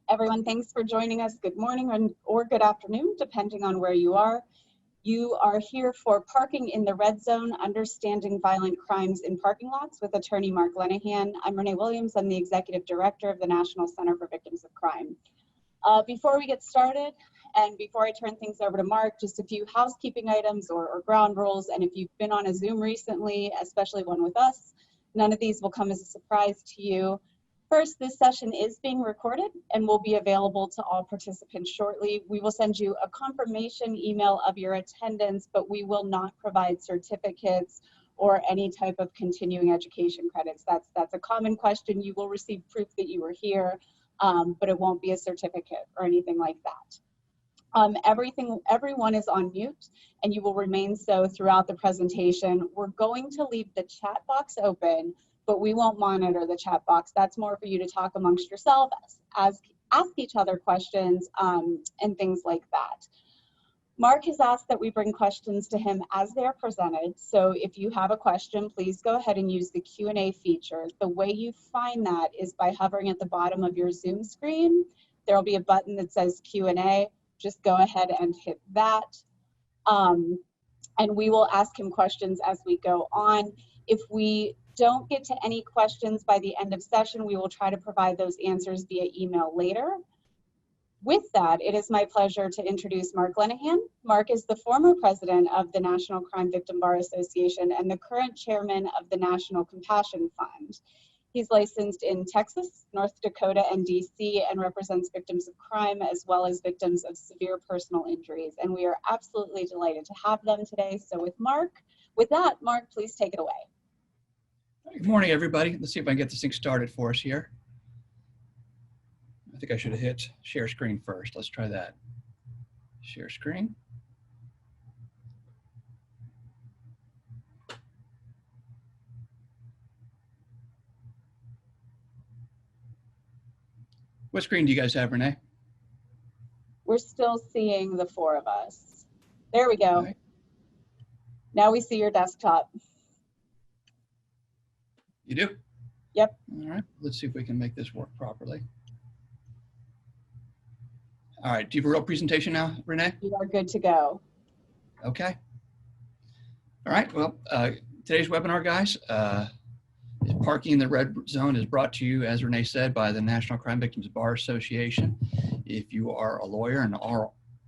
Everyone, thanks for joining us. Good morning or good afternoon, depending on where you are. You are here for Parking in the Red Zone, Understanding Violent Crimes in Parking Lots with attorney Mark Lenahan. I'm Renee Williams. I'm the Executive Director of the National Center for Victims of Crime. Before we get started, and before I turn things over to Mark, just a few housekeeping items or ground rules. And if you've been on a Zoom recently, especially one with us, none of these will come as a surprise to you. First, this session is being recorded and will be available to all participants shortly. We will send you a confirmation email of your attendance, but we will not provide certificates or any type of continuing education credits. That's a common question. You will receive proof that you were here, but it won't be a certificate or anything like that. Everyone is on mute, and you will remain so throughout the presentation. We're going to leave the chat box open, but we won't monitor the chat box. That's more for you to talk amongst yourself, ask each other questions, and things like that. Mark has asked that we bring questions to him as they're presented. So if you have a question, please go ahead and use the Q&A feature. The way you find that is by hovering at the bottom of your Zoom screen. There'll be a button that says Q&A. Just go ahead and hit that. And we will ask him questions as we go on. If we don't get to any questions by the end of session, we will try to provide those answers via email later. With that, it is my pleasure to introduce Mark Lenahan. Mark is the former president of the National Crime Victim Bar Association and the current chairman of the National Compassion Fund. He's licensed in Texas, North Dakota, and DC, and represents victims of crime as well as victims of severe personal injuries. And we are absolutely delighted to have them today. So with that, Mark, please take it away. Good morning, everybody. Let's see if I can get this thing started for us here. I think I should have hit share screen first. Let's try that. Share screen. What screen do you guys have, Renee? We're still seeing the four of us. There we go. Right. Now we see your desktop. You do? Yep. All right, let's see if we can make this work properly. All right, do you have a real presentation now, Renee? You are good to go. Okay. All right, well, today's webinar, guys, Parking in the Red Zone is brought to you, as Renee said, by the National Crime Victims Bar Association. If you are a lawyer and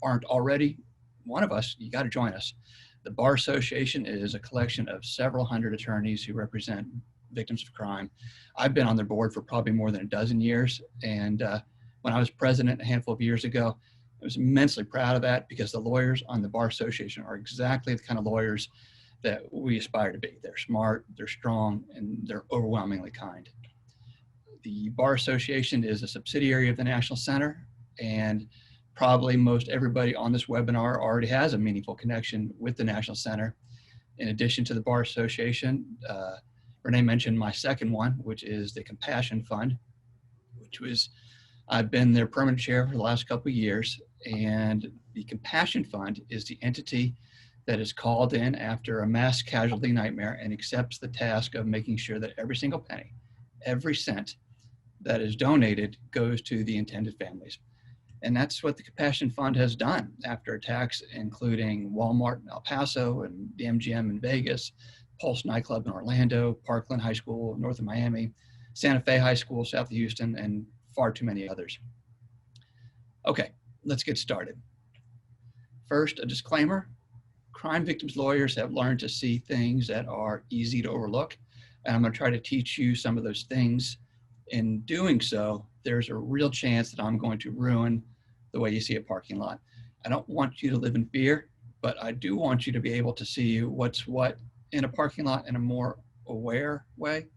aren't already one of us, you got to join us. The Bar Association is a collection of several hundred attorneys who represent victims of crime. I've been on their board for probably more than a dozen years, and when I was president a handful of years ago, I was immensely proud of that because the lawyers on the Bar Association are exactly the kind of lawyers that we aspire to be. They're smart, they're strong, and they're overwhelmingly kind. The Bar Association is a subsidiary of the National Center, and probably most everybody on this webinar already has a meaningful connection with the National Center. In addition to the Bar Association, Renee mentioned my second one, which is the Compassion Fund, I've been their permanent chair for the last couple of years, and the Compassion Fund is the entity that is called in after a mass casualty nightmare and accepts the task of making sure that every single penny, every cent that is donated goes to the intended families. And that's what the Compassion Fund has done after attacks including Walmart in El Paso and the MGM in Vegas, Pulse nightclub in Orlando, Parkland High School north of Miami, Santa Fe High School south of Houston, and far too many others. Okay, let's get started. First, a disclaimer. Crime victims lawyers have learned to see things that are easy to overlook, and I'm going to try to teach you some of those things. In doing so, there's a real chance that I'm going to ruin the way you see a parking lot. I don't want you to live in fear, but I do want you to be able to see what's what in a parking lot in a more aware way.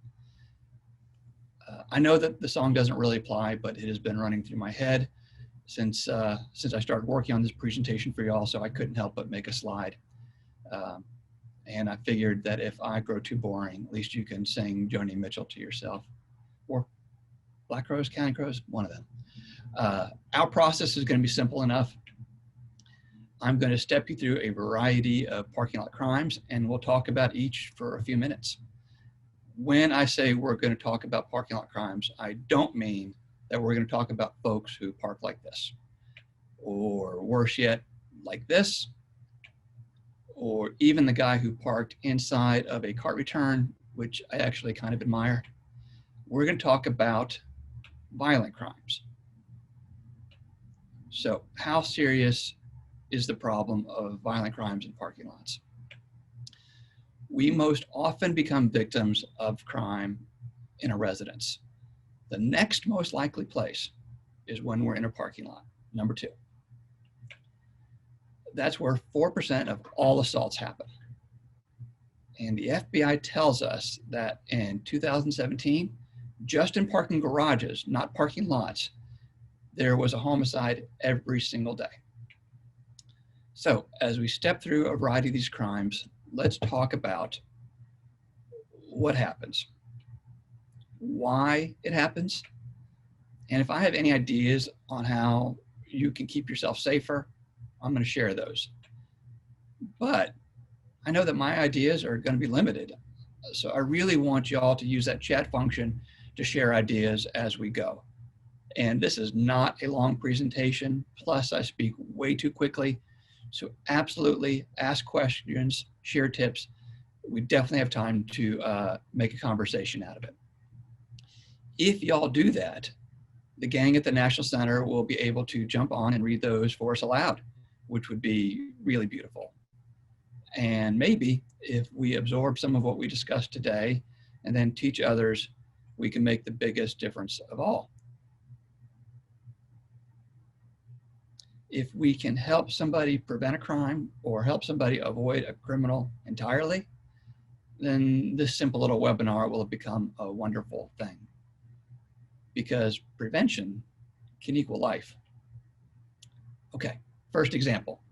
I know that the song doesn't really apply, but it has been running through my head since I started working on this presentation for y'all, so I couldn't help but make a slide. And I figured that if I grow too boring, at least you can sing Joni Mitchell to yourself, or Black Crows, Counting Crows, one of them. Our process is going to be simple enough. I'm going to step you through a variety of parking lot crimes, and we'll talk about each for a few minutes. When I say we're going to talk about parking lot crimes, I don't mean that we're going to talk about folks who park like this, or worse yet, like this, or even the guy who parked inside of a cart return, which I actually kind of admire. We're going to talk about violent crimes. So how serious is the problem of violent crimes in parking lots? We most often become victims of crime in a residence. The next most likely place is when we're in a parking lot, number 2. That's where 4% of all assaults happen. And the FBI tells us that in 2017, just in parking garages, not parking lots, there was a homicide every single day. So as we step through a variety of these crimes, let's talk about what happens, why it happens, and if I have any ideas on how you can keep yourself safer, I'm going to share those. But I know that my ideas are going to be limited. So I really want you all to use that chat function to share ideas as we go. And this is not a long presentation. Plus, I speak way too quickly. So absolutely ask questions, share tips. We definitely have time to make a conversation out of it. If y'all do that, the gang at the National Center will be able to jump on and read those for us aloud, which would be really beautiful. And maybe if we absorb some of what we discussed today and then teach others, we can make the biggest difference of all. If we can help somebody prevent a crime or help somebody avoid a criminal entirely, then this simple little webinar will have become a wonderful thing. Because prevention can equal life. Okay, first example,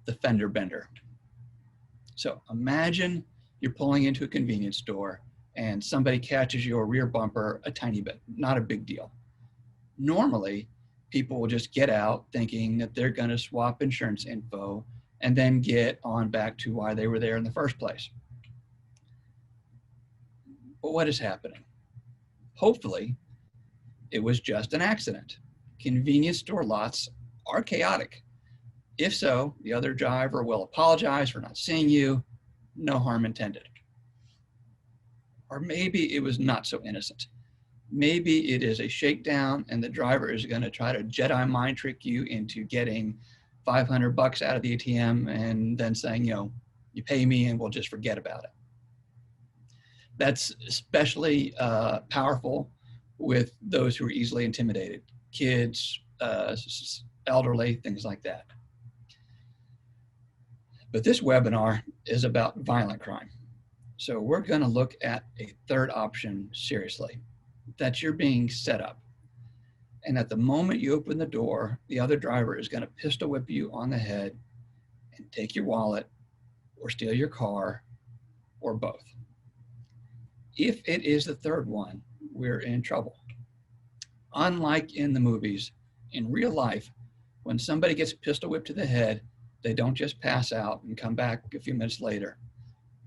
the fender bender. So imagine you're pulling into a convenience store and somebody catches your rear bumper a tiny bit, not a big deal. Normally, people will just get out thinking that they're going to swap insurance info and then get on back to why they were there in the first place. But what is happening? Hopefully, it was just an accident. Convenience store lots are chaotic. If so, the other driver will apologize for not seeing you, no harm intended. Or maybe it was not so innocent. Maybe it is a shakedown and the driver is going to try to Jedi mind trick you into getting $500 out of the ATM and then saying, you pay me and we'll just forget about it. That's especially powerful with those who are easily intimidated, kids, elderly, things like that. But this webinar is about violent crime. So we're going to look at a third option seriously, that you're being set up. And at the moment you open the door, the other driver is going to pistol whip you on the head and take your wallet or steal your car or both. If it is the third one, we're in trouble. Unlike in the movies, in real life, when somebody gets pistol whipped to the head, they don't just pass out and come back a few minutes later.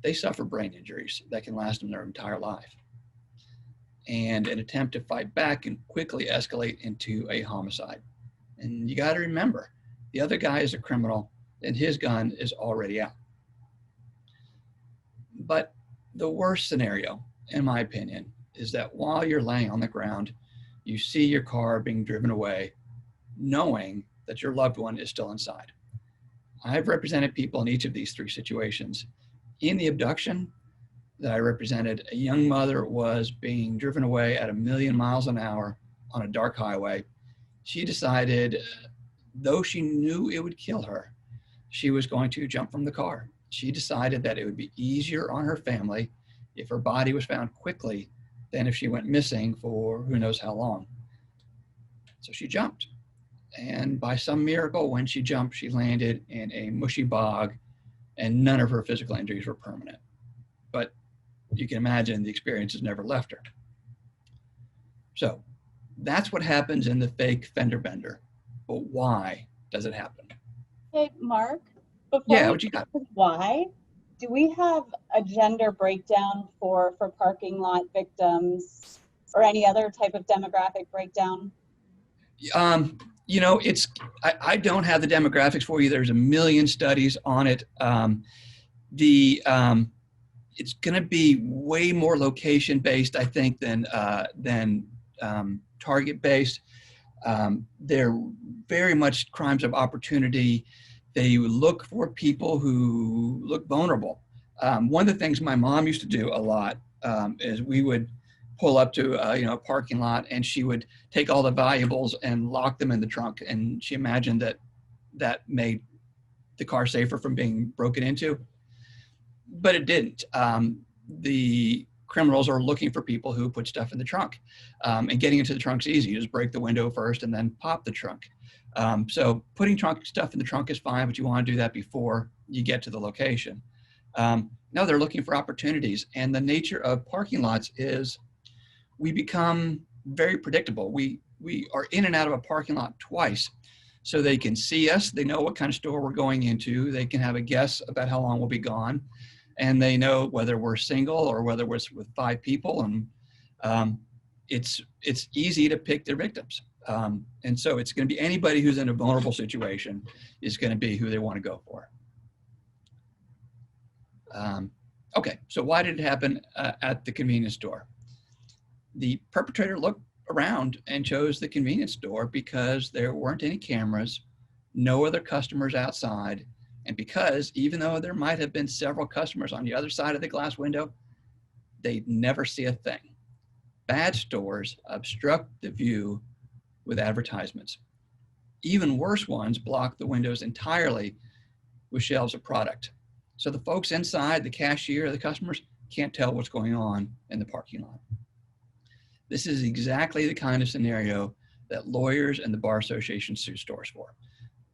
They suffer brain injuries that can last them their entire life. And an attempt to fight back can quickly escalate into a homicide. And you got to remember, the other guy is a criminal and his gun is already out. But the worst scenario, in my opinion, is that while you're laying on the ground, you see your car being driven away, knowing that your loved one is still inside. I've represented people in each of these three situations. In the abduction that I represented, a young mother was being driven away at 1,000,000 miles an hour on a dark highway. She decided, though she knew it would kill her, she was going to jump from the car. She decided that it would be easier on her family if her body was found quickly than if she went missing for who knows how long. So she jumped. And by some miracle, when she jumped, she landed in a mushy bog and none of her physical injuries were permanent. But you can imagine the experience has never left her. So that's what happens in the fake fender bender. But why does it happen? Hey, Mark, Yeah, what you got? Why? Do we have a gender breakdown for parking lot victims or any other type of demographic breakdown? You know, I don't have the demographics for you. There's a million studies on it. It's going to be way more location based, I think, than target based. They're very much crimes of opportunity. They look for people who look vulnerable. One of the things my mom used to do a lot is we would pull up to a parking lot, and she would take all the valuables and lock them in the trunk. And she imagined that made the car safer from being broken into, but it didn't. The criminals are looking for people who put stuff in the trunk, and getting into the trunk's easy. You just break the window first and then pop the trunk. So putting stuff in the trunk is fine, but you want to do that before you get to the location. No, they're looking for opportunities, and the nature of parking lots is we become very predictable. We are in and out of a parking lot twice, so they can see us. They know what kind of store we're going into. They can have a guess about how long we'll be gone, and they know whether we're single or whether we're with 5 people. And it's easy to pick their victims. And so it's going to be anybody who's in a vulnerable situation is going to be who they want to go for. Okay, so why did it happen at the convenience store? The perpetrator looked around and chose the convenience store because there weren't any cameras, no other customers outside, and because even though there might have been several customers on the other side of the glass window, they'd never see a thing. Bad stores obstruct the view with advertisements. Even worse ones block the windows entirely with shelves of product. So the folks inside, the cashier, the customers, can't tell what's going on in the parking lot. This is exactly the kind of scenario that lawyers and the Bar Association sue stores for.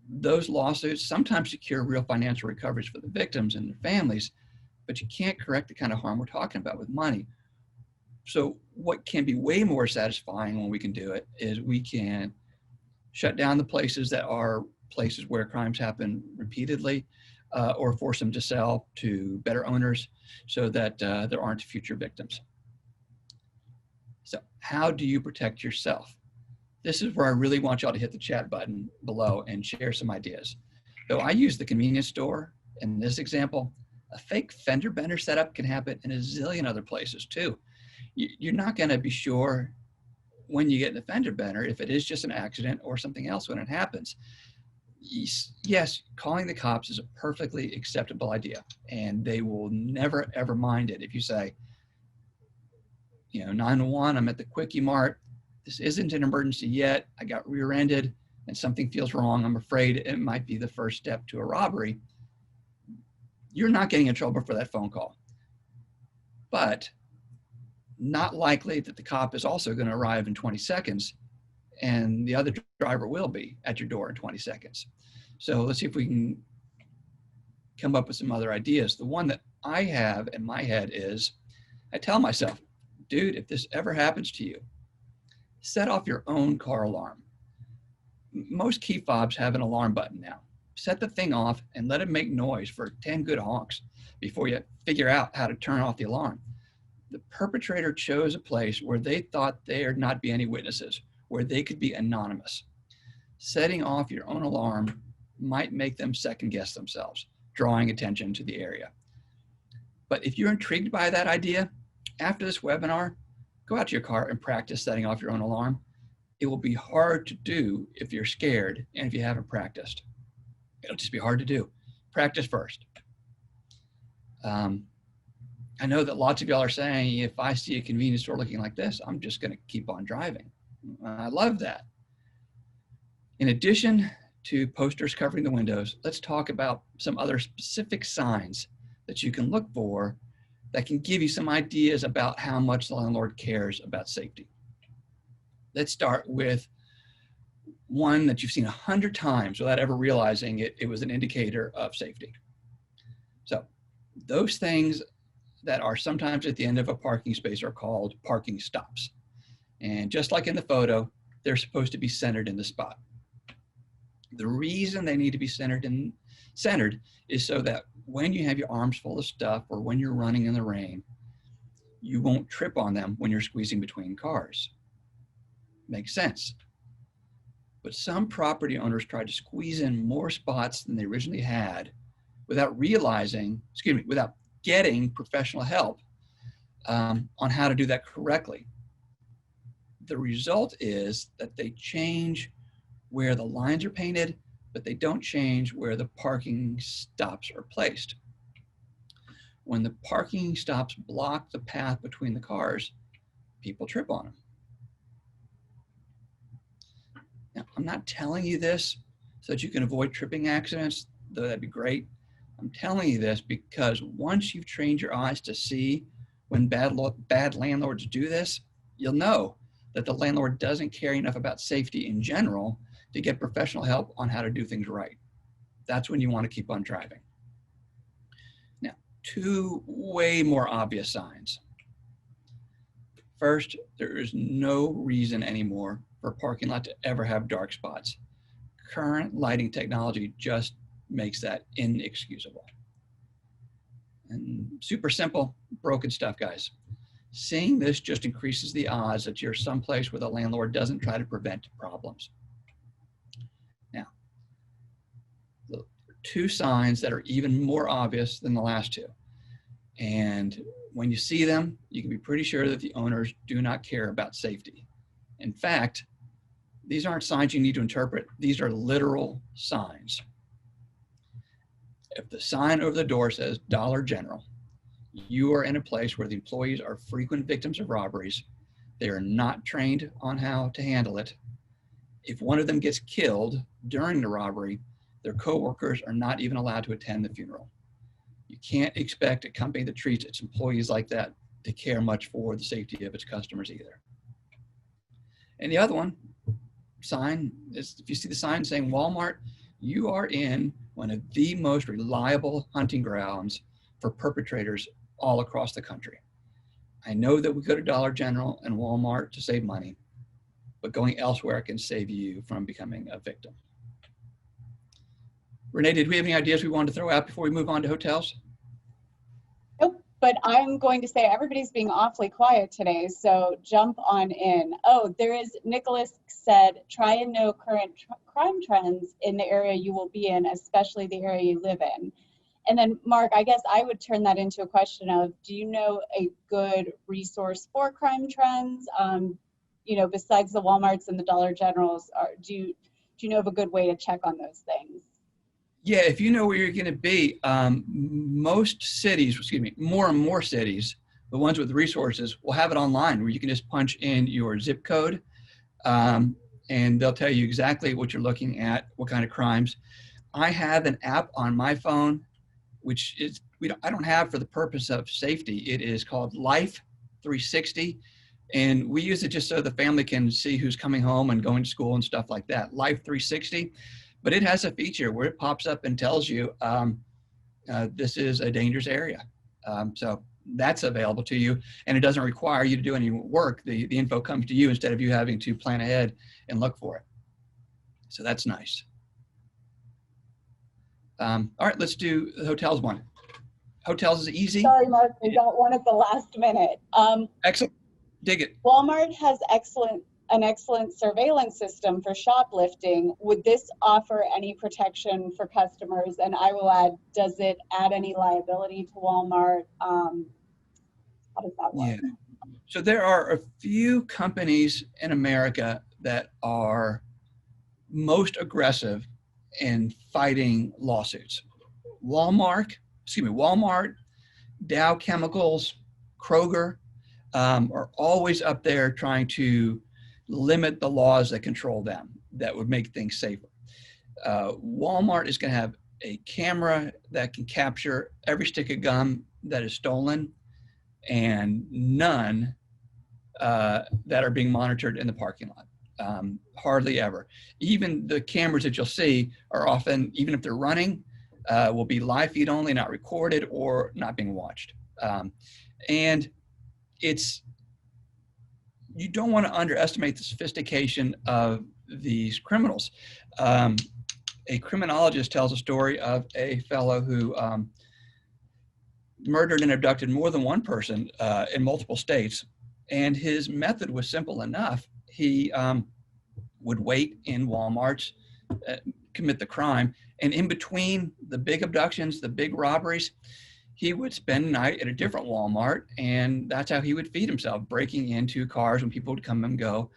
Those lawsuits sometimes secure real financial recoveries for the victims and their families, but you can't correct the kind of harm we're talking about with money. So what can be way more satisfying when we can do it is we can shut down the places that are places where crimes happen repeatedly, or force them to sell to better owners so that there aren't future victims. So how do you protect yourself? This is where I really want y'all to hit the chat button below and share some ideas. Though I use the convenience store in this example, a fake fender bender setup can happen in a zillion other places too. You're not going to be sure when you get in a fender bender if it is just an accident or something else when it happens. Yes, calling the cops is a perfectly acceptable idea, and they will never ever mind it if you say, 911, I'm at the Quickie Mart. This isn't an emergency yet. I got rear-ended and something feels wrong. I'm afraid it might be the first step to a robbery. You're not getting in trouble for that phone call. But not likely that the cop is also going to arrive in 20 seconds and the other driver will be at your door in 20 seconds. So let's see if we can come up with some other ideas. The one that I have in my head is, I tell myself, dude, if this ever happens to you, set off your own car alarm. Most key fobs have an alarm button now. Set the thing off and let it make noise for 10 good honks before you figure out how to turn off the alarm. The perpetrator chose a place where they thought there'd not be any witnesses, where they could be anonymous. Setting off your own alarm might make them second guess themselves, drawing attention to the area. But if you're intrigued by that idea, after this webinar, go out to your car and practice setting off your own alarm. It will be hard to do if you're scared and if you haven't practiced. It'll just be hard to do. Practice first. I know that lots of y'all are saying, if I see a convenience store looking like this, I'm just going to keep on driving. I love that. In addition to posters covering the windows, let's talk about some other specific signs that you can look for that can give you some ideas about how much the landlord cares about safety. Let's start with one that you've seen 100 times without ever realizing it was an indicator of safety. So those things that are sometimes at the end of a parking space are called parking stops. And just like in the photo, they're supposed to be centered in the spot. The reason they need to be centered is so that when you have your arms full of stuff or when you're running in the rain, you won't trip on them when you're squeezing between cars. Makes sense. But some property owners tried to squeeze in more spots than they originally had without realizing, without getting professional help on how to do that correctly. The result is that they change where the lines are painted, but they don't change where the parking stops are placed. When the parking stops block the path between the cars, people trip on them. Now, I'm not telling you this so that you can avoid tripping accidents, though that'd be great. I'm telling you this because once you've trained your eyes to see when bad landlords do this, you'll know that the landlord doesn't care enough about safety in general to get professional help on how to do things right. That's when you want to keep on driving. Now, two way more obvious signs. First, there is no reason anymore for a parking lot to ever have dark spots. Current lighting technology just makes that inexcusable. And super simple, broken stuff, guys. Seeing this just increases the odds that you're someplace where the landlord doesn't try to prevent problems. Now, two signs that are even more obvious than the last two. And when you see them, you can be pretty sure that the owners do not care about safety. In fact, these aren't signs you need to interpret. These are literal signs. If the sign over the door says Dollar General, you are in a place where the employees are frequent victims of robberies. They are not trained on how to handle it. If one of them gets killed during the robbery, their coworkers are not even allowed to attend the funeral. You can't expect a company that treats its employees like that to care much for the safety of its customers either. And the other one, sign, is if you see the sign saying Walmart, you are in one of the most reliable hunting grounds for perpetrators all across the country. I know that we go to Dollar General and Walmart to save money, but going elsewhere can save you from becoming a victim. Renee, did we have any ideas we wanted to throw out before we move on to hotels? Nope, but I'm going to say everybody's being awfully quiet today, so jump on in. Oh, Nicholas said, try and know current crime trends in the area you will be in, especially the area you live in. And then, Mark, I guess I would turn that into a question of, do you know a good resource for crime trends? Besides the Walmarts and the Dollar Generals, do you know of a good way to check on those things? Yeah, if you know where you're going to be, most cities, more and more cities, the ones with resources, will have it online where you can just punch in your zip code, and they'll tell you exactly what you're looking at, what kind of crimes. I have an app on my phone, which is I don't have for the purpose of safety. It is called Life 360, and we use it just so the family can see who's coming home and going to school and stuff like that. Life 360, but it has a feature where it pops up and tells you this is a dangerous area. So that's available to you, and it doesn't require you to do any work. The info comes to you instead of you having to plan ahead and look for it. So that's nice. All right, let's do the hotels one. Hotels is easy. Sorry, Mark, we got one at the last minute. Excellent. Dig it. Walmart has an excellent surveillance system for shoplifting. Would this offer any protection for customers? And I will add, does it add any liability to Walmart? How does that work? Yeah. So there are a few companies in America that are most aggressive in fighting lawsuits. Walmart, Dow Chemicals, Kroger are always up there trying to limit the laws that control them, that would make things safer. Walmart is going to have a camera that can capture every stick of gum that is stolen and none that are being monitored in the parking lot. Hardly ever. Even the cameras that you'll see are often, even if they're running, will be live feed only, not recorded or not being watched. And you don't want to underestimate the sophistication of these criminals. A criminologist tells a story of a fellow who murdered and abducted more than one person in multiple states. And his method was simple enough. He would wait in Walmarts, commit the crime. And in between the big abductions, the big robberies, he would spend the night at a different Walmart, and that's how he would feed himself, breaking into cars when people would come and go.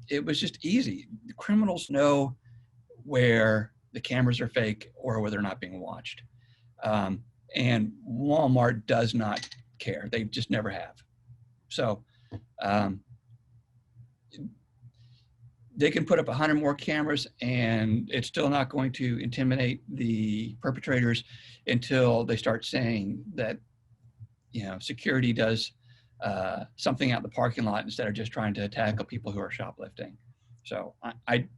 It was just easy. The criminals know where the cameras are fake or where they're not being watched. And Walmart does not care. They just never have. So they can put up 100 more cameras and it's still not going to intimidate the perpetrators until they start saying that, you know, security does something out in the parking lot instead of just trying to tackle people who are shoplifting. So I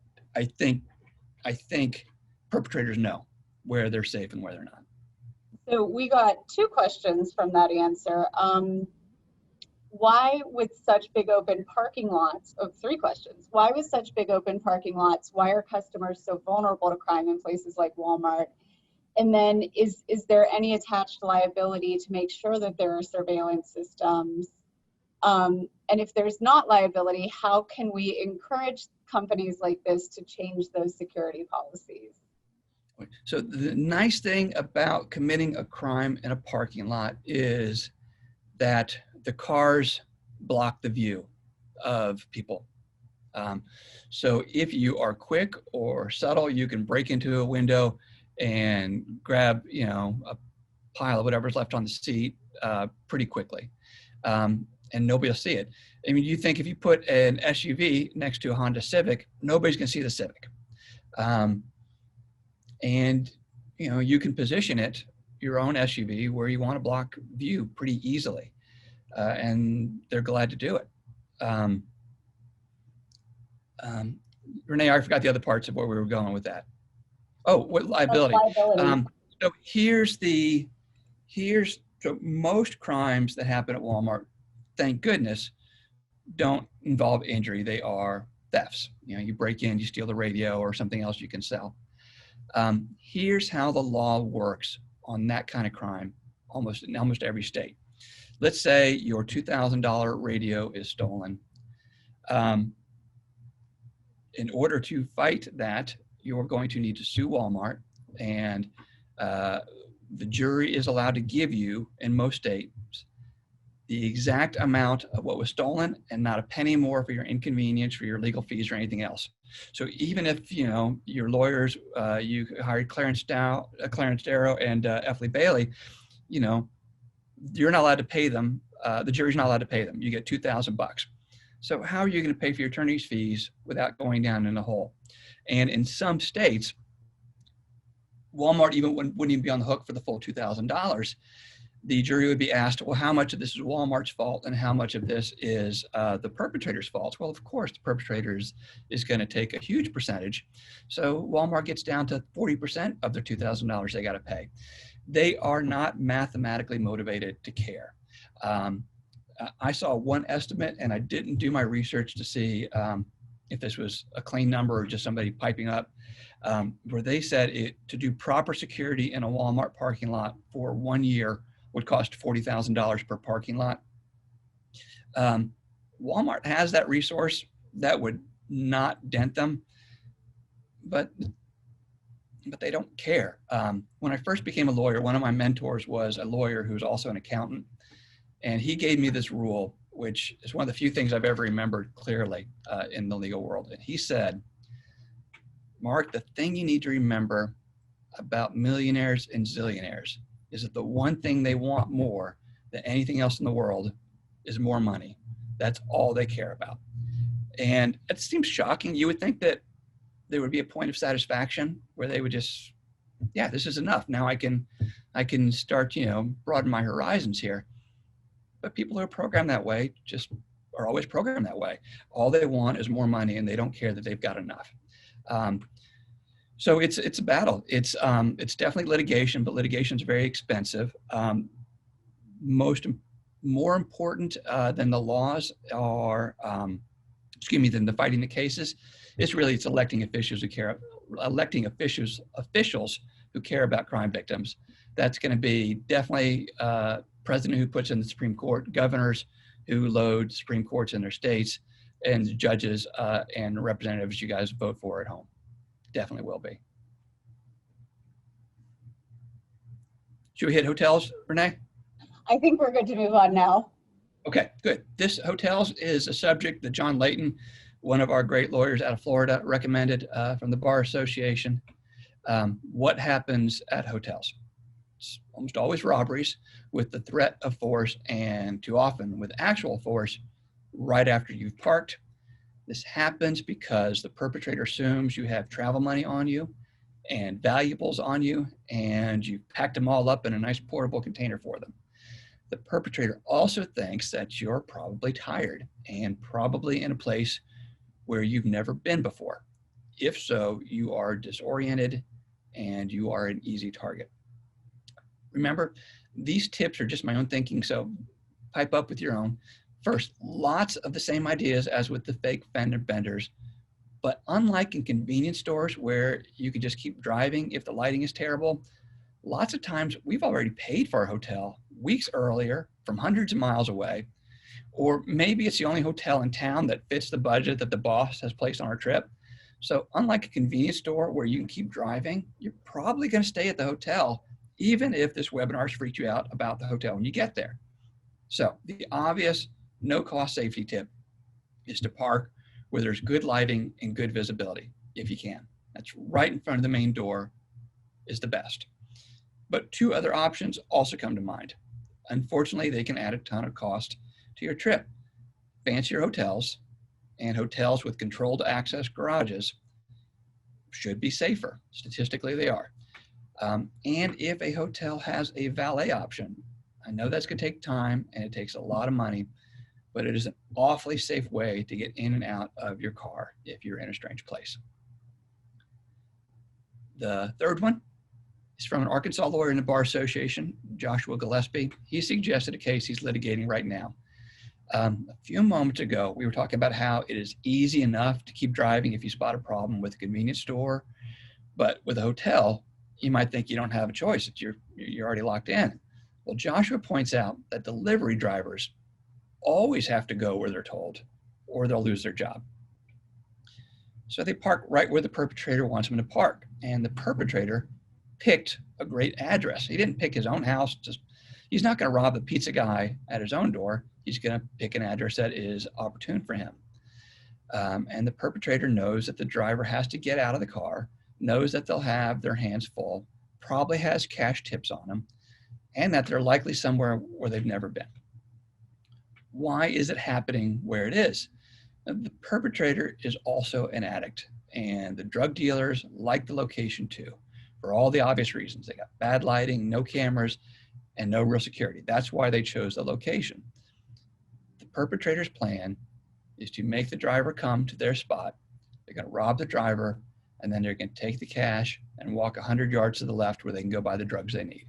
think perpetrators know where they're safe and where they're not. So we got two questions from that answer. Why with such big open parking lots, three questions. Why with such big open parking lots, why are customers so vulnerable to crime in places like Walmart? And then is there any attached liability to make sure that there are surveillance systems? And if there's not liability, how can we encourage companies like this to change those security policies? So the nice thing about committing a crime in a parking lot is that the cars block the view of people. So if you are quick or subtle, you can break into a window and grab, you know, a pile of whatever's left on the seat pretty quickly. And nobody will see it. I mean, you think if you put an SUV next to a Honda Civic, nobody's going to see the Civic. And, you know, you can position it, your own SUV, where you want to block view pretty easily. And they're glad to do it. Renee, I forgot the other parts of where we were going with that. Oh, what liability? So so most crimes that happen at Walmart, thank goodness, don't involve injury. They are thefts. You know, you break in, you steal the radio or something else you can sell. Here's how the law works on that kind of crime, in almost every state. Let's say your $2,000 radio is stolen. In order to fight that, you're going to need to sue Walmart, and the jury is allowed to give you, in most states, the exact amount of what was stolen and not a penny more for your inconvenience, for your legal fees, or anything else. So even if, you know, your lawyers, you hired Clarence Darrow and F. Lee Bailey, you know, you're not allowed to pay them. The jury's not allowed to pay them. You get $2,000. So how are you going to pay for your attorney's fees without going down in the hole? And in some states, Walmart wouldn't even be on the hook for the full $2,000. The jury would be asked, well, how much of this is Walmart's fault and how much of this is the perpetrator's fault? Well, of course, the perpetrator is going to take a huge percentage. So Walmart gets down to 40% of their $2,000 they got to pay. They are not mathematically motivated to care. I saw one estimate, and I didn't do my research to see if this was a clean number or just somebody piping up, where they said to do proper security in a Walmart parking lot for 1 year would cost $40,000 per parking lot. Walmart has that resource. That would not dent them, but they don't care. When I first became a lawyer, one of my mentors was a lawyer who's also an accountant. And he gave me this rule, which is one of the few things I've ever remembered clearly in the legal world. And he said, Mark, the thing you need to remember about millionaires and zillionaires is that the one thing they want more than anything else in the world is more money. That's all they care about. And it seems shocking. You would think that there would be a point of satisfaction where they would just, yeah, this is enough. Now I can start, you know, broaden my horizons here. But people who are programmed that way just are always programmed that way. All they want is more money, and they don't care that they've got enough. So it's a battle. It's definitely litigation, but litigation is very expensive. More important than the laws are, than the fighting the cases. It's electing officials who care, officials who care about crime victims. That's going to be definitely president who puts in the Supreme Court, governors who load Supreme Courts in their states, and the judges and representatives you guys vote for at home. Definitely will be. Should we hit hotels, Renee? I think we're good to move on now. Okay, good. This hotels is a subject that John Layton, one of our great lawyers out of Florida, recommended from the Bar Association. What happens at hotels? It's almost always robberies with the threat of force, and too often with actual force right after you've parked. This happens because the perpetrator assumes you have travel money on you and valuables on you, and you've packed them all up in a nice portable container for them. The perpetrator also thinks that you're probably tired and probably in a place where you've never been before. If so, you are disoriented and you are an easy target. Remember, these tips are just my own thinking, so pipe up with your own. First, lots of the same ideas as with the fake fender benders, but unlike in convenience stores where you can just keep driving if the lighting is terrible, lots of times we've already paid for our hotel weeks earlier from hundreds of miles away, or maybe it's the only hotel in town that fits the budget that the boss has placed on our trip. So unlike a convenience store where you can keep driving, you're probably going to stay at the hotel, even if this webinar has freaked you out about the hotel when you get there. So the obvious no-cost safety tip is to park where there's good lighting and good visibility, if you can. That's right in front of the main door is the best. But two other options also come to mind. Unfortunately, they can add a ton of cost to your trip. Fancier hotels and hotels with controlled access garages should be safer. Statistically, they are. And if a hotel has a valet option, I know that's going to take time and it takes a lot of money, but it is an awfully safe way to get in and out of your car if you're in a strange place. The third one is from an Arkansas lawyer in the Bar Association, Joshua Gillespie. He suggested a case he's litigating right now. A few moments ago, we were talking about how it is easy enough to keep driving if you spot a problem with a convenience store, but with a hotel, you might think you don't have a choice, that you're already locked in. Well, Joshua points out that delivery drivers always have to go where they're told, or they'll lose their job. So they park right where the perpetrator wants them to park, and the perpetrator picked a great address. He didn't pick his own house. He's not going to rob the pizza guy at his own door. He's going to pick an address that is opportune for him. And the perpetrator knows that the driver has to get out of the car, knows that they'll have their hands full, probably has cash tips on them, and that they're likely somewhere where they've never been. Why is it happening where it is? The perpetrator is also an addict, and the drug dealers like the location too, for all the obvious reasons. They got bad lighting, no cameras, and no real security. That's why they chose the location. The perpetrator's plan is to make the driver come to their spot. They're going to rob the driver, and then they're going to take the cash and walk 100 yards to the left where they can go buy the drugs they need.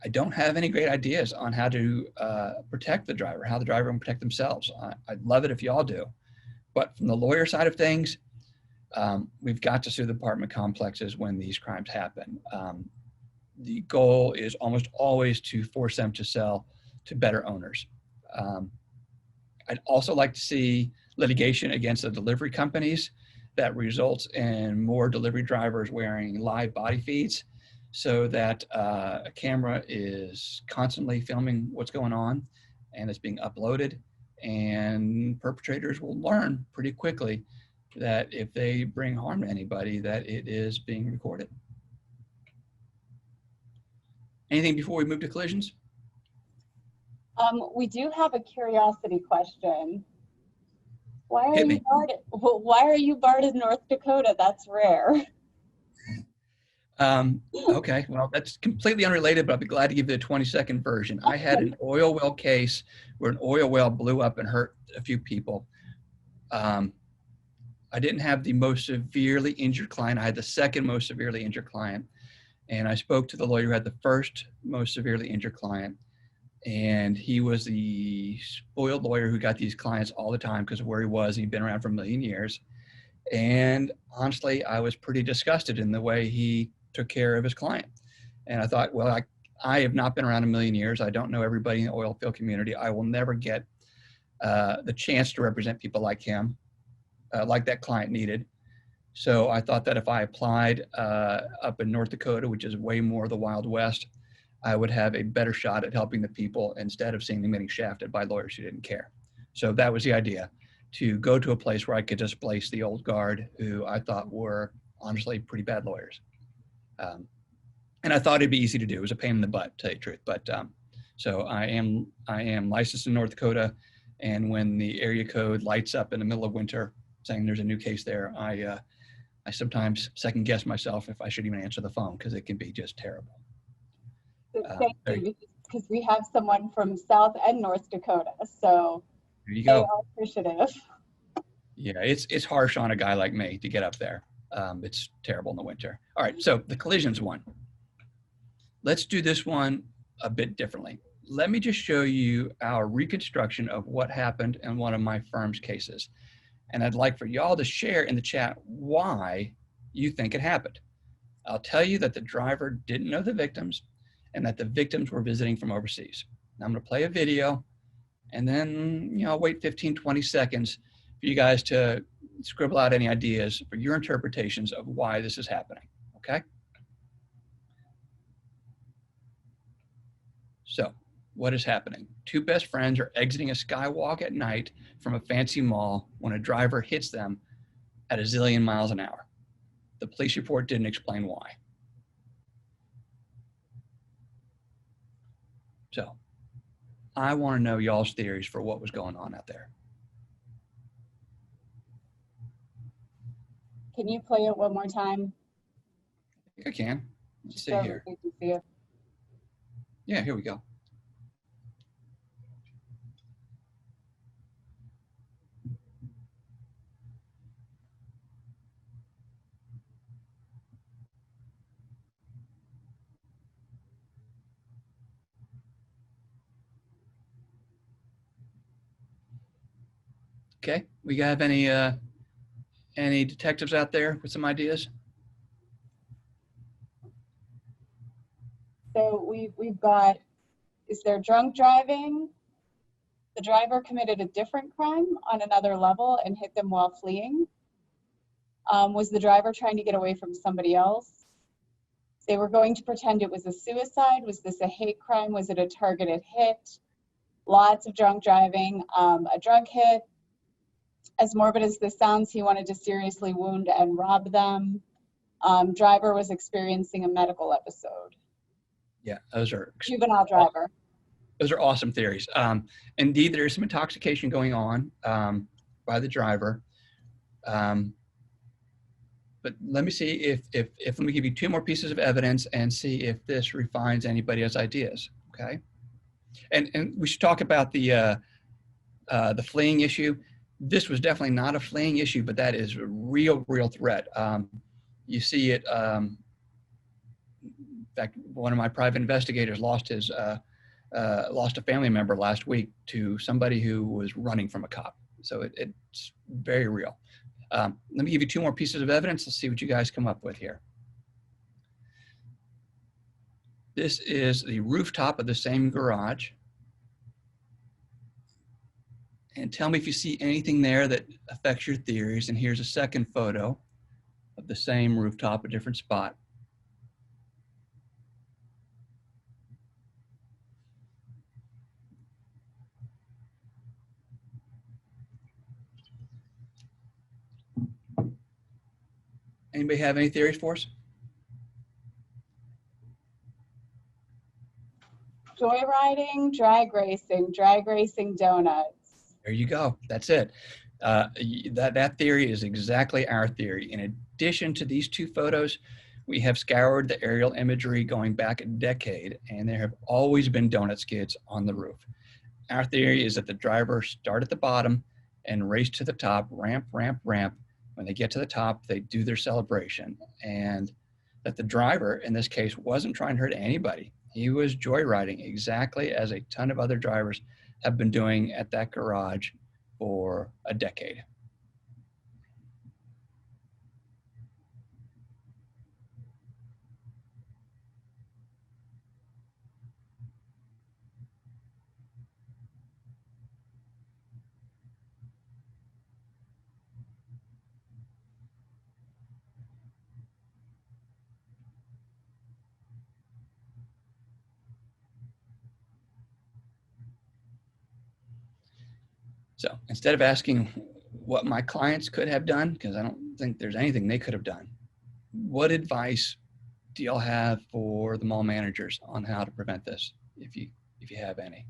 I don't have any great ideas on how to protect the driver, how the driver can protect themselves. I'd love it if y'all do. But from the lawyer side of things, we've got to sue the apartment complexes when these crimes happen. The goal is almost always to force them to sell to better owners. I'd also like to see litigation against the delivery companies that results in more delivery drivers wearing live body feeds, so that a camera is constantly filming what's going on and it's being uploaded, and perpetrators will learn pretty quickly that if they bring harm to anybody, that it is being recorded. Anything before we move to collisions? We do have a curiosity question. Why are you barred in North Dakota? That's rare. Okay, well, that's completely unrelated, but I'll be glad to give you the 20-second version. I had an oil well case where an oil well blew up and hurt a few people. I didn't have the most severely injured client. I had the second most severely injured client. And I spoke to the lawyer who had the first most severely injured client. And he was the spoiled lawyer who got these clients all the time because of where he was. He'd been around for a million years. And honestly, I was pretty disgusted in the way he took care of his client. And I thought, well, I have not been around a million years. I don't know everybody in the oil field community. I will never get the chance to represent people like him, like that client needed. So I thought that if I applied up in North Dakota, which is way more the Wild West, I would have a better shot at helping the people instead of seeing them getting shafted by lawyers who didn't care. So that was the idea, to go to a place where I could displace the old guard who I thought were honestly pretty bad lawyers. And I thought it'd be easy to do. It was a pain in the butt, to tell you the truth. But so I am licensed in North Dakota, and when the area code lights up in the middle of winter saying there's a new case there, I sometimes second guess myself if I should even answer the phone, because it can be just terrible. Thank you, because we have someone from South and North Dakota, so there you they go. are appreciative. Yeah, it's harsh on a guy like me to get up there. It's terrible in the winter. All right, so the collisions one. Let's do this one a bit differently. Let me just show you our reconstruction of what happened in one of my firm's cases. And I'd like for y'all to share in the chat why you think it happened. I'll tell you that the driver didn't know the victims and that the victims were visiting from overseas. Now I'm going to play a video, and then I'll wait 15, 20 seconds for you guys to scribble out any ideas for your interpretations of why this is happening, okay? So what is happening? Two best friends are exiting a skywalk at night from a fancy mall when a driver hits them at a zillion miles an hour. The police report didn't explain why. So I want to know y'all's theories for what was going on out there. Can you play it one more time? I think I can. Let's see So here. we can see it. Yeah, here we go. Okay, we have any detectives out there with some ideas? So we've got, is there drunk driving? The driver committed a different crime on another level and hit them while fleeing. Was the driver trying to get away from somebody else? They were going to pretend it was a suicide. Was this a hate crime? Was it a targeted hit? Lots of drunk driving, a drug hit. As morbid as this sounds, he wanted to seriously wound and rob them. Driver was experiencing a medical episode. Yeah, those are Juvenile driver. Those are awesome theories. Indeed, there is some intoxication going on by the driver. But let me see if let me give you two more pieces of evidence and see if this refines anybody else's ideas. Okay, and we should talk about the fleeing issue. This was definitely not a fleeing issue, but that is a real threat. You see it. In fact, one of my private investigators lost a family member last week to somebody who was running from a cop. So it's very real. Let me give you two more pieces of evidence. Let's see what you guys come up with here. This is the rooftop of the same garage. And tell me if you see anything there that affects your theories. And here's a second photo of the same rooftop, a different spot. Anybody have any theories for us? Joyriding, drag racing donuts. There you go. That's it. That theory is exactly our theory. In addition to these two photos, we have scoured the aerial imagery going back a decade, and there have always been donut skids on the roof. Our theory is that the driver start at the bottom and race to the top, ramp. When they get to the top, they do their celebration, and that the driver, in this case, wasn't trying to hurt anybody. He was joyriding exactly as a ton of other drivers have been doing at that garage for a decade. So instead of asking what my clients could have done, because I don't think there's anything they could have done, what advice do y'all have for the mall managers on how to prevent this, if you have any?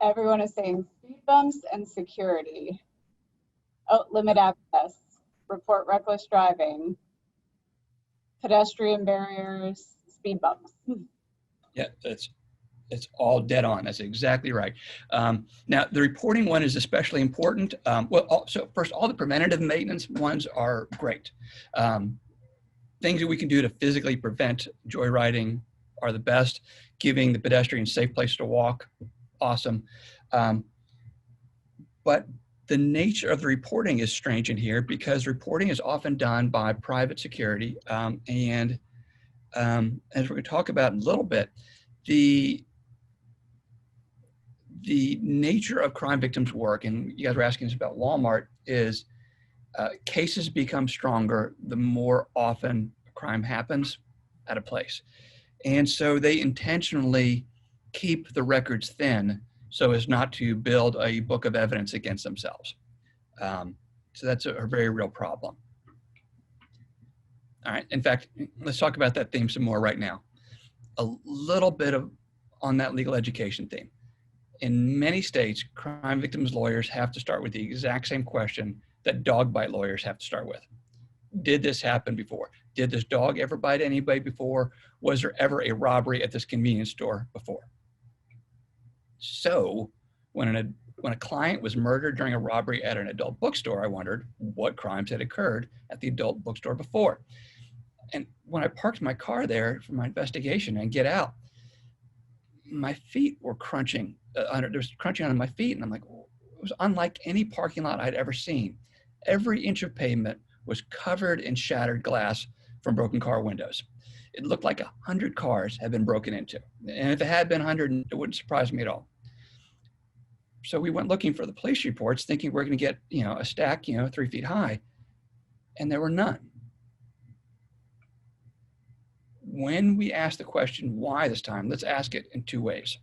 Everyone is saying speed bumps and security. Oh, limit access, report reckless driving, pedestrian barriers, speed bumps. Yeah, it's all dead on. That's exactly right. Now, the reporting one is especially important. So first, all the preventative maintenance ones are great. Things that we can do to physically prevent joyriding are the best. Giving the pedestrian a safe place to walk, awesome. But the nature of the reporting is strange in here because reporting is often done by private security. And as we're going to talk about in a little bit, the nature of crime victims' work, and you guys were asking us about Walmart, is cases become stronger the more often crime happens at a place. And so they intentionally keep the records thin so as not to build a book of evidence against themselves. So that's a very real problem. All right. In fact, let's talk about that theme some more right now. A little bit on that legal education theme. In many states, crime victims lawyers have to start with the exact same question that dog bite lawyers have to start with. Did this happen before? Did this dog ever bite anybody before? Was there ever a robbery at this convenience store before? So when a client was murdered during a robbery at an adult bookstore, I wondered what crimes had occurred at the adult bookstore before. And when I parked my car there for my investigation and get out, my feet were crunching. There was crunching on my feet, and I'm like, it was unlike any parking lot I'd ever seen. Every inch of pavement was covered in shattered glass from broken car windows. It looked like 100 cars had been broken into. And if it had been 100, it wouldn't surprise me at all. So we went looking for the police reports, thinking we're going to get, a stack, 3 feet high, and there were none. When we ask the question why this time, let's ask it in two ways.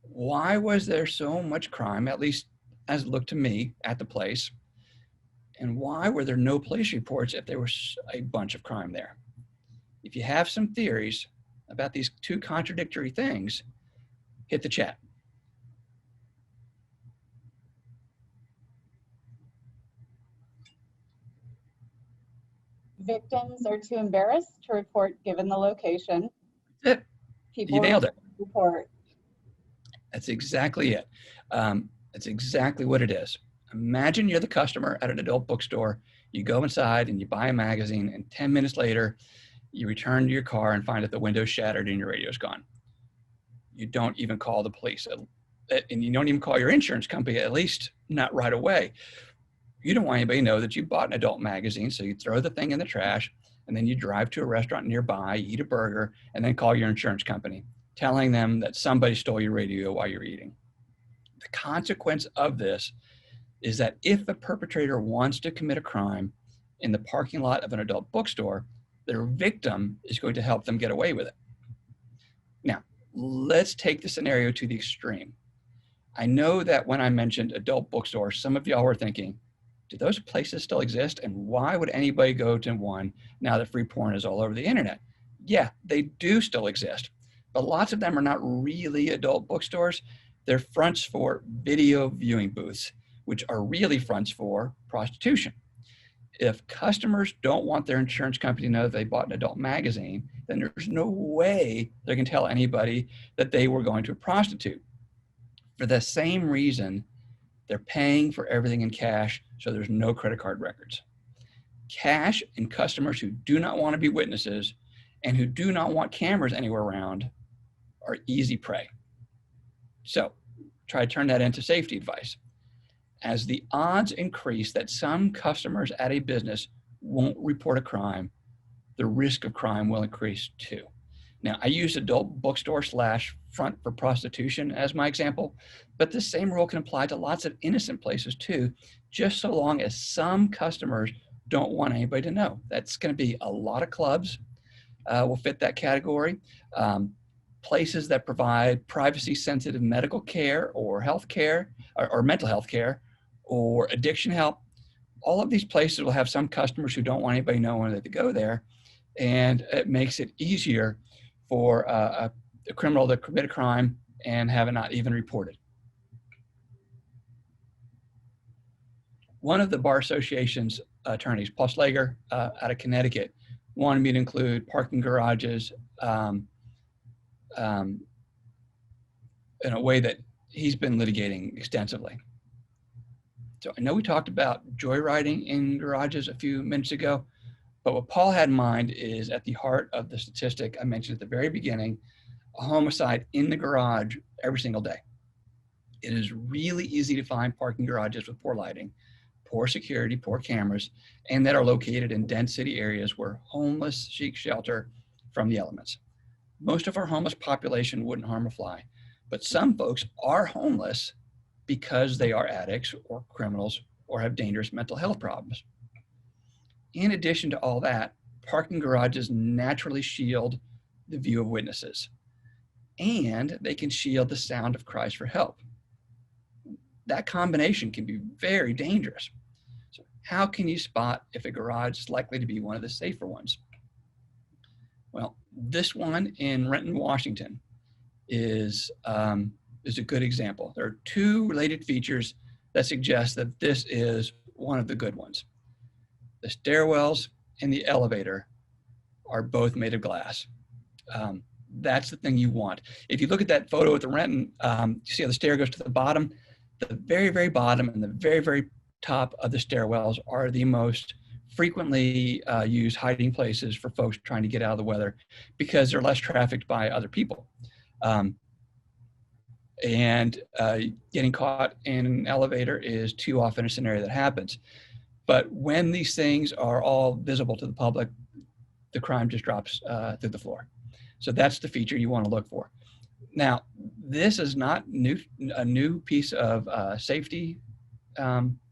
Why was there so much crime, at least as it looked to me, at the place? And why were there no police reports if there was a bunch of crime there? If you have some theories about these two contradictory things, hit the chat. Victims are too embarrassed to report given the location. That's it. People You nailed it. report. That's exactly it. That's exactly what it is. Imagine you're the customer at an adult bookstore. You go inside and you buy a magazine, and 10 minutes later, you return to your car and find that the window's shattered and your radio's gone. You don't even call the police, and you don't even call your insurance company, at least not right away. You don't want anybody to know that you bought an adult magazine, so you throw the thing in the trash, and then you drive to a restaurant nearby, eat a burger, and then call your insurance company, telling them that somebody stole your radio while you're eating. The consequence of this is that if the perpetrator wants to commit a crime in the parking lot of an adult bookstore, their victim is going to help them get away with it. Now, let's take the scenario to the extreme. I know that when I mentioned adult bookstores, some of y'all were thinking, do those places still exist? And why would anybody go to one now that free porn is all over the internet? Yeah, they do still exist, but lots of them are not really adult bookstores. They're fronts for video viewing booths, which are really fronts for prostitution. If customers don't want their insurance company to know that they bought an adult magazine, then there's no way they can tell anybody that they were going to a prostitute. For the same reason, they're paying for everything in cash, so there's no credit card records. Cash and customers who do not want to be witnesses and who do not want cameras anywhere around are easy prey. So try to turn that into safety advice. As the odds increase that some customers at a business won't report a crime, the risk of crime will increase too. Now, I use adult bookstore / front for prostitution as my example, but the same rule can apply to lots of innocent places too, just so long as some customers don't want anybody to know. That's going to be a lot of clubs will fit that category. places that provide privacy-sensitive medical care or health care or mental health care or addiction help. All of these places will have some customers who don't want anybody knowing that they go there, and it makes it easier for a criminal to commit a crime and have it not even reported. One of the Bar Association's attorneys, Paul Slager, out of Connecticut, wanted me to include parking garages in a way that he's been litigating extensively. So I know we talked about joyriding in garages a few minutes ago, but what Paul had in mind is at the heart of the statistic I mentioned at the very beginning, a homicide in the garage every single day. It is really easy to find parking garages with poor lighting, poor security, poor cameras, and that are located in dense city areas where homeless seek shelter from the elements. Most of our homeless population wouldn't harm a fly, but some folks are homeless because they are addicts or criminals or have dangerous mental health problems. In addition to all that, parking garages naturally shield the view of witnesses, and they can shield the sound of cries for help. That combination can be very dangerous. So how can you spot if a garage is likely to be one of the safer ones? Well, this one in Renton, Washington is a good example. There are two related features that suggest that this is one of the good ones. The stairwells and the elevator are both made of glass. That's the thing you want. If you look at that photo at the Renton, you see how the stair goes to the bottom? The very, very bottom and the very, very top of the stairwells are the most frequently used hiding places for folks trying to get out of the weather because they're less trafficked by other people. Getting caught in an elevator is too often a scenario that happens. But when these things are all visible to the public, the crime just drops through the floor. So that's the feature you want to look for. Now, this is not a new piece of safety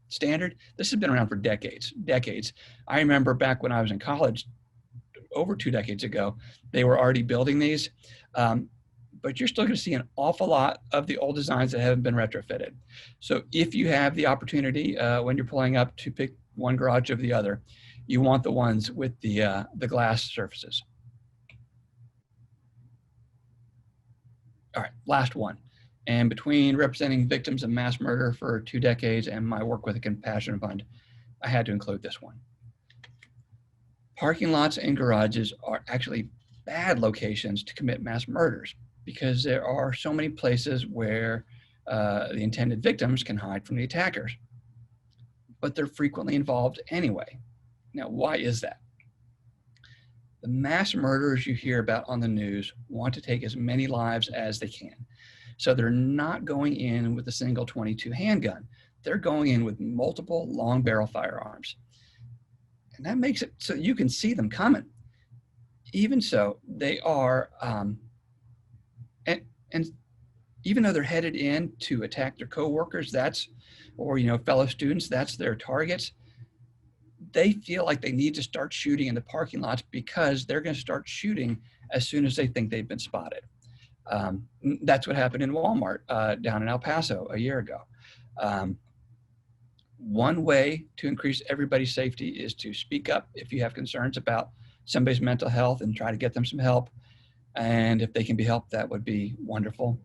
standard. This has been around for decades. I remember back when I was in college, over 2 decades ago, they were already building these. But you're still going to see an awful lot of the old designs that haven't been retrofitted. So if you have the opportunity when you're pulling up to pick one garage over the other, you want the ones with the glass surfaces. All right, last one. And between representing victims of mass murder for 2 decades and my work with the Compassion Fund, I had to include this one. Parking lots and garages are actually bad locations to commit mass murders because there are so many places where the intended victims can hide from the attackers. But they're frequently involved anyway. Now, why is that? The mass murderers you hear about on the news want to take as many lives as they can. So they're not going in with a single .22 handgun. They're going in with multiple long barrel firearms. And that makes it so you can see them coming. Even so, they are, and even though they're headed in to attack their coworkers, or fellow students, that's their targets, they feel like they need to start shooting in the parking lots because they're going to start shooting as soon as they think they've been spotted. That's what happened in Walmart down in El Paso a year ago. One way to increase everybody's safety is to speak up if you have concerns about somebody's mental health and try to get them some help. And if they can be helped, that would be wonderful.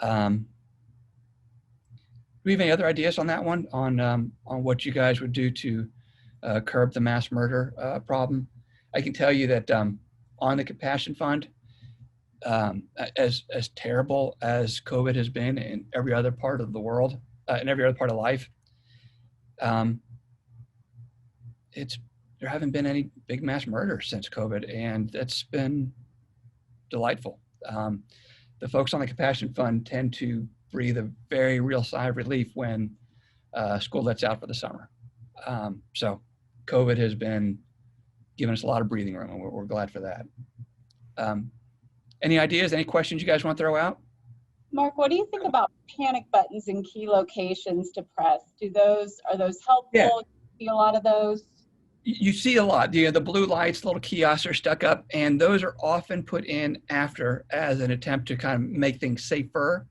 Do we have any other ideas on that one, on what you guys would do to curb the mass murder problem? I can tell you that on the Compassion Fund, as terrible as COVID has been in every other part of the world, in every other part of life, there haven't been any big mass murders since COVID, and that's been delightful. The folks on the Compassion Fund tend to breathe a very real sigh of relief when school lets out for the summer. So COVID has been giving us a lot of breathing room, and we're glad for that. Any ideas, any questions you guys want to throw out? Mark, what do you think about panic buttons in key locations to press? Are those helpful? Yeah. Do you see a lot of those? You see a lot, the blue lights, little kiosks are stuck up, and those are often put in after as an attempt to kind of make things safer.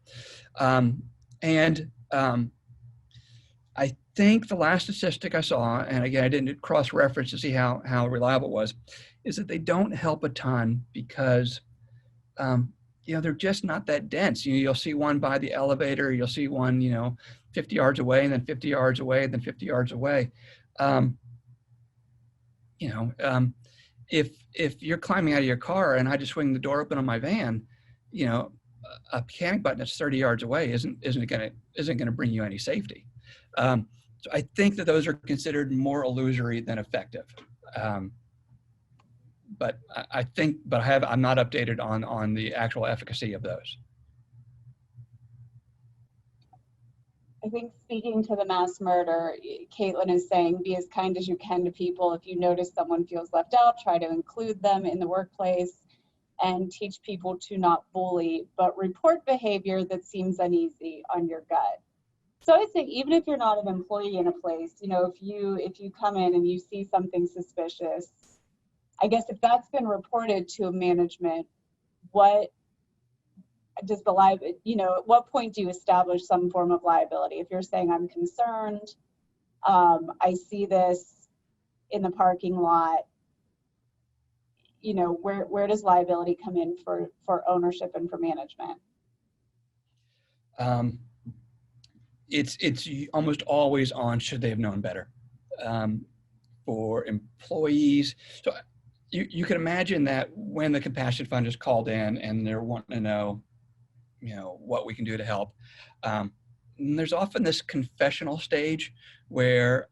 Um, and I think the last statistic I saw, and again, I didn't cross-reference to see how reliable it was, is that they don't help a ton because, they're just not that dense. You'll see one by the elevator, you'll see one, 50 yards away, and then 50 yards away, and then 50 yards away. Um, you know, um, if you're climbing out of your car and I just swing the door open on my van, a panic button that's 30 yards away isn't gonna bring you any safety. So I think that those are considered more illusory than effective. But I'm not updated on the actual efficacy of those. I think speaking to the mass murder, Caitlin is saying, be as kind as you can to people. If you notice someone feels left out, try to include them in the workplace and teach people to not bully, but report behavior that seems uneasy on your gut. So I'd say even if you're not an employee in a place, if you come in and you see something suspicious, I guess if that's been reported to management, what does at what point do you establish some form of liability? If you're saying I'm concerned, I see this in the parking lot, where does liability come in for ownership and for management? It's almost always on should they have known better. For employees, so you can imagine that when the compassion fund is called in and they're wanting to know, what we can do to help. There's often this confessional stage where,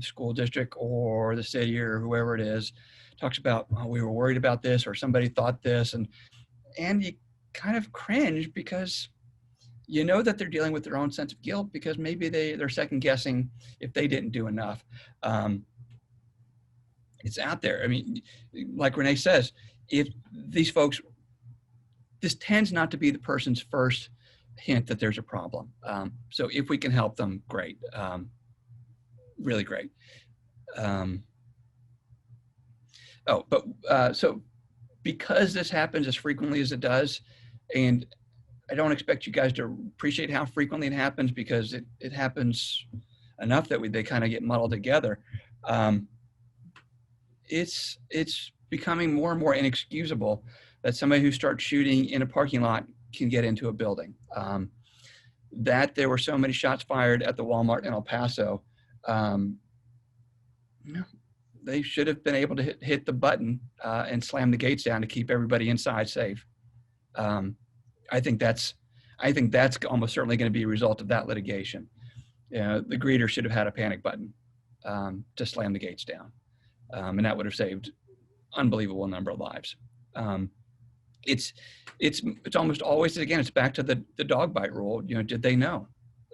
school district or the city or whoever it is talks about, oh, we were worried about this, or somebody thought this, and you kind of cringe because that they're dealing with their own sense of guilt because maybe they're second guessing if they didn't do enough. It's out there. I mean, like Renee says, if these folks, this tends not to be the person's first hint that there's a problem. So if we can help them, great. Really great. So because this happens as frequently as it does, and I don't expect you guys to appreciate how frequently it happens because it happens enough that they kind of get muddled together. It's becoming more and more inexcusable that somebody who starts shooting in a parking lot can get into a building. That there were so many shots fired at the Walmart in El Paso, they should have been able to hit the button and slam the gates down to keep everybody inside safe. I think that's almost certainly going to be a result of that litigation. The greeter should have had a panic button to slam the gates down, and that would have saved unbelievable number of lives. It's almost always, again, it's back to the dog bite rule. Did they know?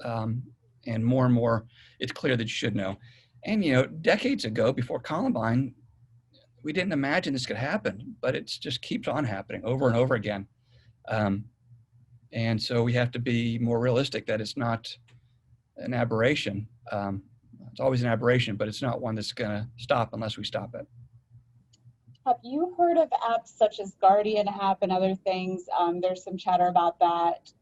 And more, it's clear that you should know. And decades ago, before Columbine, we didn't imagine this could happen, but it just keeps on happening over and over again. And so we have to be more realistic that it's not an aberration. It's always an aberration, but it's not one that's going to stop unless we stop it. Have you heard of apps such as Guardian app and other things? There's some chatter about that.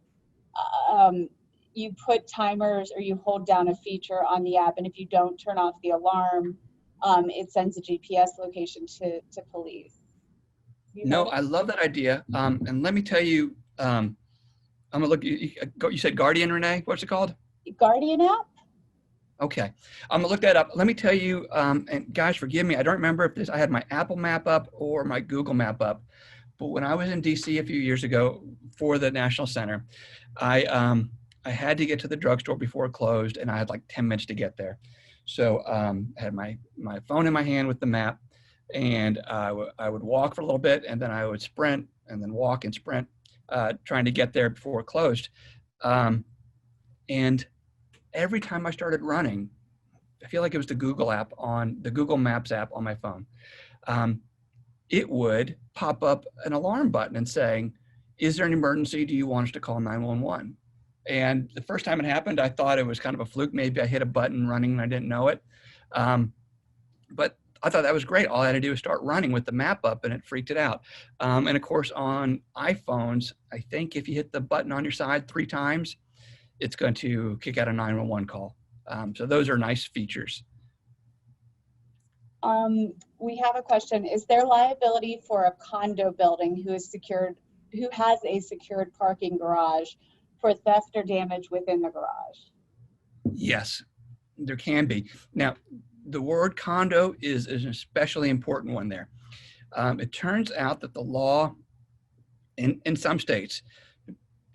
You put timers or you hold down a feature on the app, and if you don't turn off the alarm, it sends a GPS location to police. No, I love that idea. And let me tell you, I'm gonna look. You said Guardian, Renee? What's it called? Guardian app. Okay, I'm gonna look that up. Let me tell you, and guys, forgive me. I don't remember if I had my Apple Map up or my Google Map up. But when I was in DC a few years ago for the National Center, I had to get to the drugstore before it closed, and I had like 10 minutes to get there. So I had my phone in my hand with the map, and I would walk for a little bit, and then I would sprint, and then walk and sprint, trying to get there before it closed. And every time I started running, I feel like it was the Google Maps app on my phone. It would pop up an alarm button and saying, "Is there an emergency? Do you want us to call 911?" And the first time it happened, I thought it was kind of a fluke. Maybe I hit a button running and I didn't know it. But I thought that was great. All I had to do was start running with the map up, and it freaked it out. And of course, on iPhones, I think if you hit the button on your side 3 times, it's going to kick out a 911 call. So those are nice features. We have a question. Is there liability for a condo building who has a secured parking garage for theft or damage within the garage? Yes, there can be. Now, the word condo is an especially important one there. It turns out that the law in some states,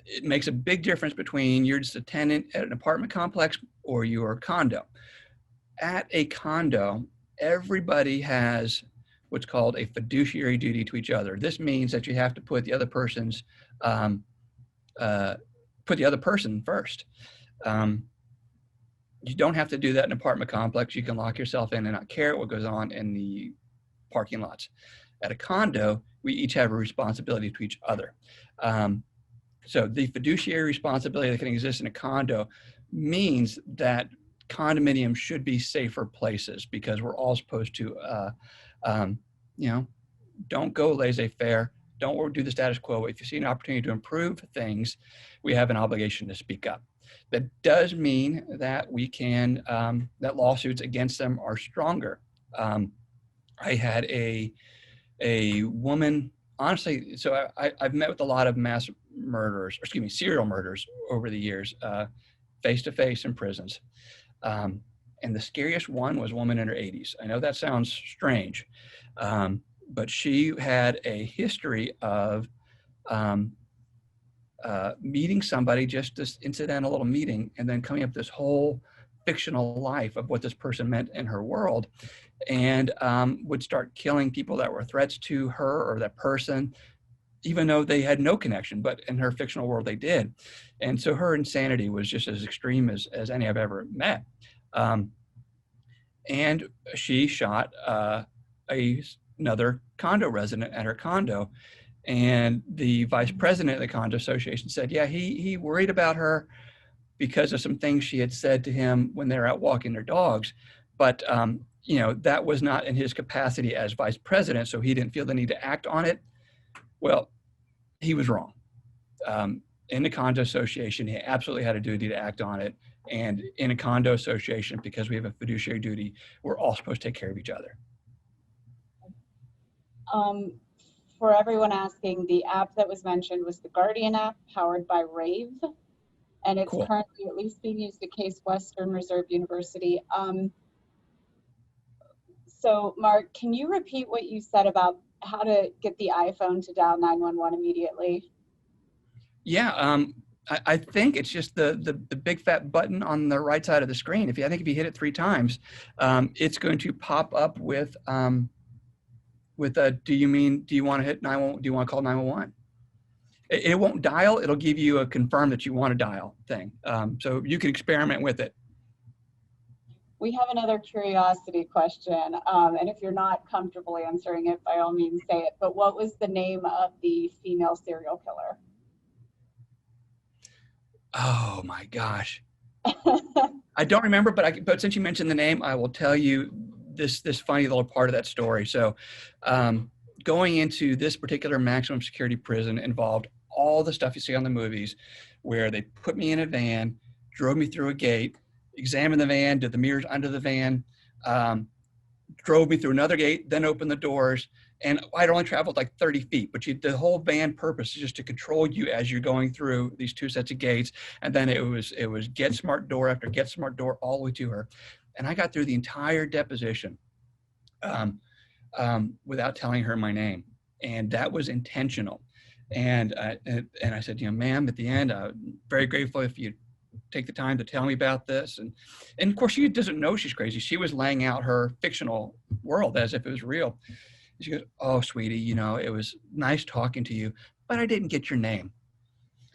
it makes a big difference between you're just a tenant at an apartment complex or you're a condo. At a condo, everybody has what's called a fiduciary duty to each other. This means that you have to put the other person's first. You don't have to do that in an apartment complex. You can lock yourself in and not care what goes on in the parking lots. At a condo, we each have a responsibility to each other. So the fiduciary responsibility that can exist in a condo means that condominiums should be safer places, because we're all supposed to, don't go laissez-faire, don't do the status quo. If you see an opportunity to improve things, we have an obligation to speak up. That does mean that we can, that lawsuits against them are stronger. I had a woman, honestly, so I've met with a lot of serial murderers over the years, face-to-face in prisons. And the scariest one was a woman in her 80s. I know that sounds strange, but she had a history of meeting somebody, just this incidental little meeting, and then coming up with this whole fictional life of what this person meant in her world, and would start killing people that were threats to her or that person, even though they had no connection, but in her fictional world they did. And so her insanity was just as extreme as any I've ever met. And she shot another condo resident at her condo. And the vice president of the condo association said, yeah, he worried about her because of some things she had said to him when they were out walking their dogs. But, that was not in his capacity as vice president, so he didn't feel the need to act on it. Well, he was wrong. In the condo association, he absolutely had a duty to act on it. And in a condo association, because we have a fiduciary duty, we're all supposed to take care of each other. For everyone asking, the app that was mentioned was the Guardian app, powered by Rave, and it's Cool. currently at least being used at Case Western Reserve University. So Mark, can you repeat what you said about how to get the iPhone to dial 911 immediately? Yeah, I think it's just the big fat button on the right side of the screen. If you hit it 3 times, it's going to pop up with do you want to hit 911? Do you want to call 911? It won't dial. It'll give you a confirm that you want to dial thing. So you can experiment with it. We have another curiosity question, and if you're not comfortable answering it, by all means say it, but what was the name of the female serial killer? Oh my gosh. I don't remember, but since you mentioned the name, I will tell you this funny little part of that story. So going into this particular maximum security prison involved all the stuff you see on the movies, where they put me in a van, drove me through a gate, examined the van, did the mirrors under the van, drove me through another gate, then opened the doors. And I'd only traveled like 30 feet, but the whole van purpose is just to control you as you're going through these 2 sets of gates. And then it was get smart door after get smart door all the way to her. And I got through the entire deposition without telling her my name. And that was intentional. And I said, ma'am, at the end, I'm very grateful if you take the time to tell me about this. And of course, she doesn't know she's crazy. She was laying out her fictional world as if it was real. She goes, oh, sweetie, it was nice talking to you, but I didn't get your name.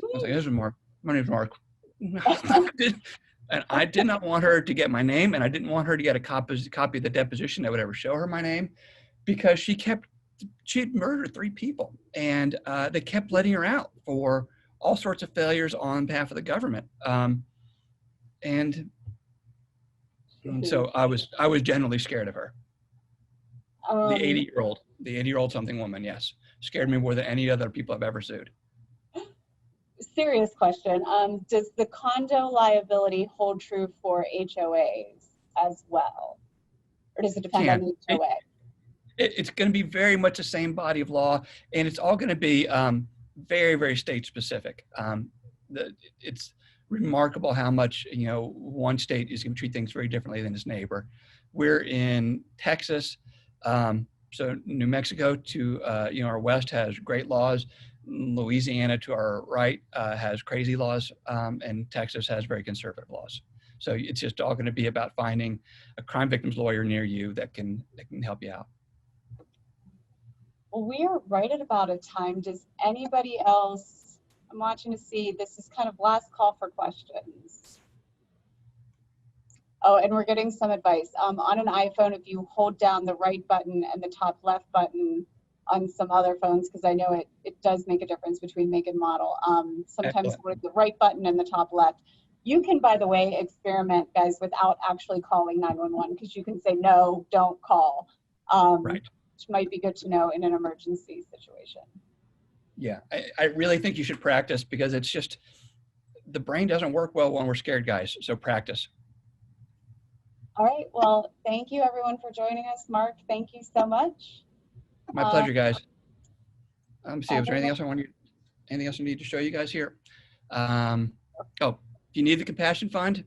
I was like, this is Mark. My name's Mark. And I did not want her to get my name, and I didn't want her to get a copy of the deposition that would ever show her my name, because she had murdered 3 people, and they kept letting her out for all sorts of failures on behalf of the government. And so I was genuinely scared of her. The 80-year-old, the 80-year-old something woman, yes. Scared me more than any other people I've ever sued. Serious question. Does the condo liability hold true for HOAs as well? Or does it depend on Can. the HOA? It's going to be very much the same body of law, and it's all going to be very, very state specific. It's remarkable how much, one state is going to treat things very differently than its neighbor. We're in Texas, so New Mexico to our west has great laws. Louisiana to our right has crazy laws, and Texas has very conservative laws. So it's just all going to be about finding a crime victims lawyer near you that can help you out. Well, we are right at about a time. Does anybody else, I'm watching to see, this is kind of last call for questions. Oh, and we're getting some advice. On an iPhone, if you hold down the right button and the top left button on some other phones, because I know it does make a difference between make and model. Sometimes with the right button and the top left. You can, by the way, experiment, guys, without actually calling 911, because you can say, no, don't call. Right. Which might be good to know in an emergency situation. Yeah, I really think you should practice, because it's just, the brain doesn't work well when we're scared, guys. So practice. All right. Well, thank you everyone for joining us. Mark, thank you so much. My pleasure, guys. See, is there anything else anything else I need to show you guys here? Oh, if you need the Compassion Fund,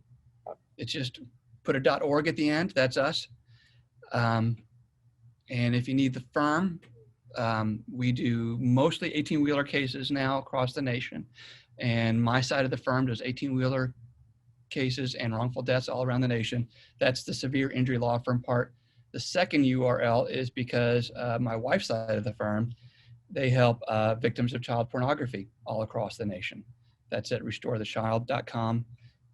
it's just put a .org at the end. That's us. And if you need the firm, we do mostly 18-wheeler cases now across the nation. And my side of the firm does 18-wheeler cases and wrongful deaths all around the nation. That's the severe injury law firm part. The second URL is because my wife's side of the firm, they help victims of child pornography all across the nation. That's at restorethechild.com.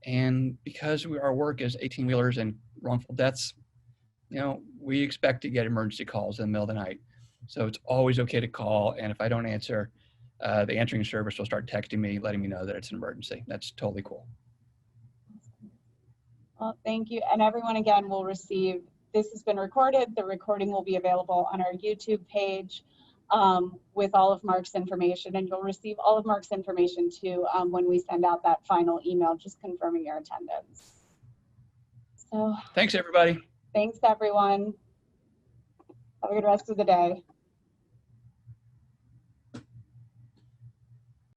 And because our work is 18-wheelers and wrongful deaths, we expect to get emergency calls in the middle of the night. So it's always okay to call. And if I don't answer, the answering service will start texting me, letting me know that it's an emergency. That's totally cool. Well, thank you. And everyone, again, will receive, this has been recorded. The recording will be available on our YouTube page with all of Mark's information. And you'll receive all of Mark's information too when we send out that final email, just confirming your attendance. So thanks, everybody. Thanks, everyone. Have a good rest of the day.